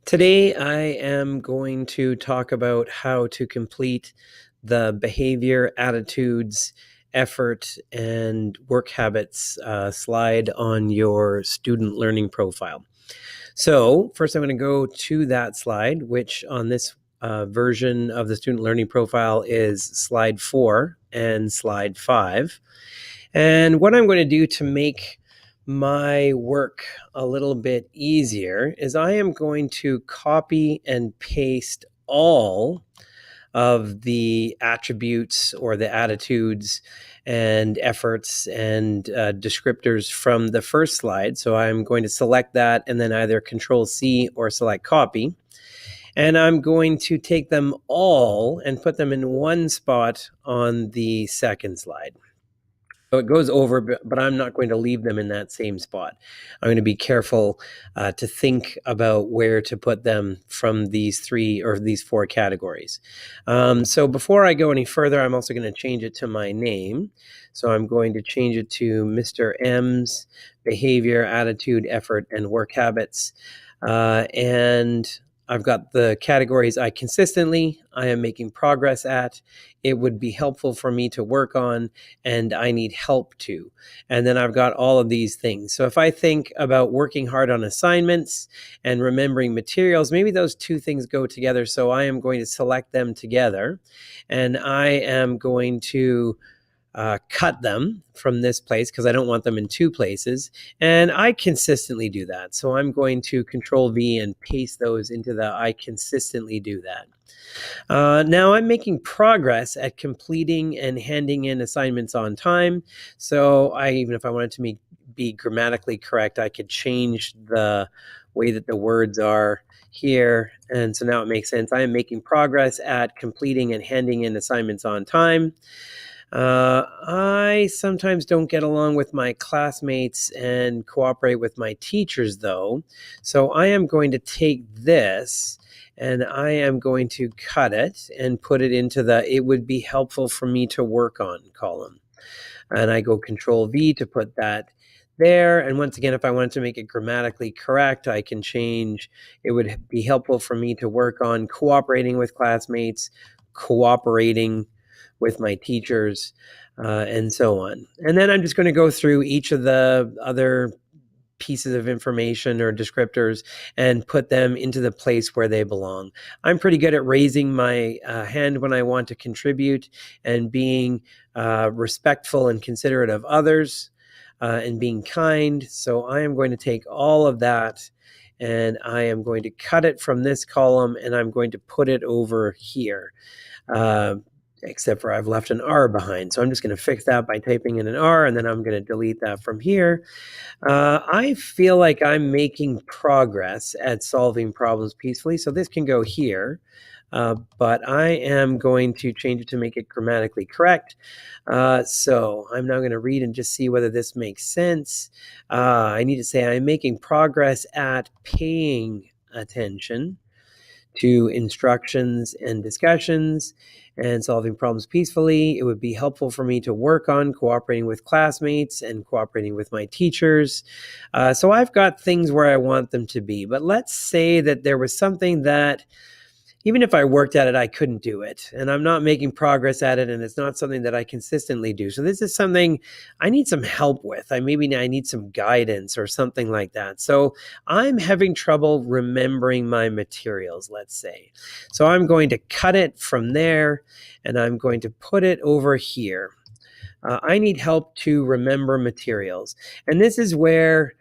Today, I am going to talk about how to complete the behavior, attitudes, effort, and work habits slide on your student learning profile. So first I'm going to go to that slide, which on this version of the student learning profile is slide 4 and slide 5. And what I'm going to do to make my work a little bit easier is I am going to copy and paste all of the attributes or the attitudes and efforts and descriptors from the first slide. So I'm going to select that and then either Control C or select copy. And I'm going to take them all and put them in one spot on the second slide. So it goes over, but I'm not going to leave them in that same spot. I'm going to be careful to think about where to put them from these 3 or these 4 categories. So before I go any further, I'm also going to change it to my name. So I'm going to change it to Mr. M's Behavior, Attitude, Effort, and Work Habits. And I've got the categories I am making progress at, it would be helpful for me to work on, and I need help to. And then I've got all of these things. So if I think about working hard on assignments and remembering materials, maybe those 2 things go together. So I am going to select them together, and I am going to cut them from this place because I don't want them in 2 places. And I consistently do that. So I'm going to Control V and paste those into the I consistently do that. Now I'm making progress at completing and handing in assignments on time. So even if I wanted to be grammatically correct, I could change the way that the words are here. And so now it makes sense. I am making progress at completing and handing in assignments on time. I sometimes don't get along with my classmates and cooperate with my teachers, though. So I am going to take this and I am going to cut it and put it into the it would be helpful for me to work on column. And I go Control V to put that there. And once again, if I wanted to make it grammatically correct, I can change it would be helpful for me to work on cooperating with classmates, cooperating with my teachers, and so on. And then I'm just going to go through each of the other pieces of information or descriptors and put them into the place where they belong. I'm pretty good at raising my hand when I want to contribute and being respectful and considerate of others and being kind. So I am going to take all of that and I am going to cut it from this column and I'm going to put it over here. Except for I've left an R behind. So I'm just going to fix that by typing in an R, and then I'm going to delete that from here. I feel like I'm making progress at solving problems peacefully. So this can go here, but I am going to change it to make it grammatically correct. So I'm now going to read and just see whether this makes sense. I need to say I'm making progress at paying attention to instructions and discussions and solving problems peacefully. It would be helpful for me to work on cooperating with classmates and cooperating with my teachers. So I've got things where I want them to be. But let's say that there was something that even if I worked at it, I couldn't do it. And I'm not making progress at it, and it's not something that I consistently do. So this is something I need some help with. Maybe I need some guidance or something like that. So I'm having trouble remembering my materials, let's say. So I'm going to cut it from there, and I'm going to put it over here. I need help to remember materials. And this is where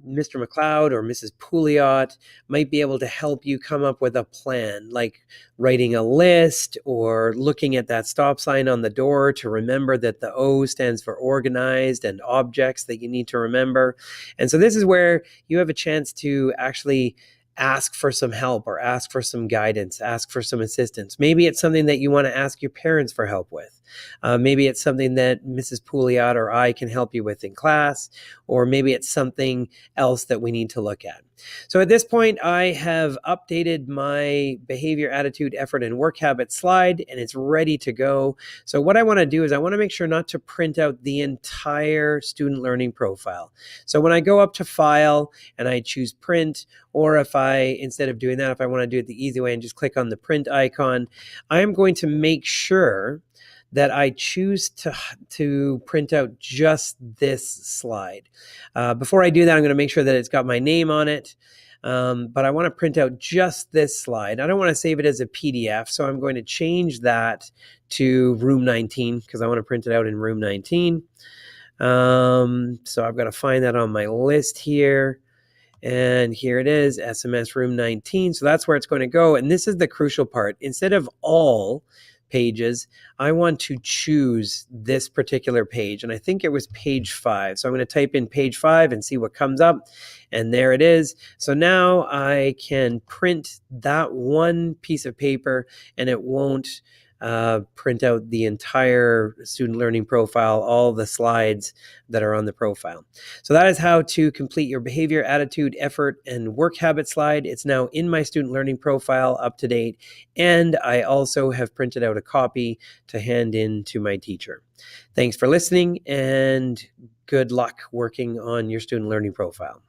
Mr. McLeod or Mrs. Pouliot might be able to help you come up with a plan, like writing a list or looking at that stop sign on the door to remember that the O stands for organized and objects that you need to remember. And so this is where you have a chance to actually ask for some help or ask for some guidance, ask for some assistance. Maybe it's something that you want to ask your parents for help with. Maybe it's something that Mrs. Pouliot or I can help you with in class, or maybe it's something else that we need to look at. So at this point, I have updated my behavior, attitude, effort, and work habit slide, and it's ready to go. So what I want to do is I want to make sure not to print out the entire student learning profile. So when I go up to File and I choose Print, or if instead of doing that, if I want to do it the easy way and just click on the print icon, I'm going to make sure that I choose to print out just this slide. Before I do that, I'm going to make sure that it's got my name on it. But I want to print out just this slide. I don't want to save it as a PDF, so I'm going to change that to room 19 because I want to print it out in room 19. So I've got to find that on my list here. And here it is, SMS room 19. So that's where it's going to go. And this is the crucial part. Instead of all pages, I want to choose this particular page. And I think it was page 5. So I'm going to type in page 5 and see what comes up. And there it is. So now I can print that one piece of paper and it won't print out the entire student learning profile, all the slides that are on the profile. So that is how to complete your behavior, attitude, effort, and work habit slide. It's now in my student learning profile, up to date, and I also have printed out a copy to hand in to my teacher. Thanks for listening, and good luck working on your student learning profile.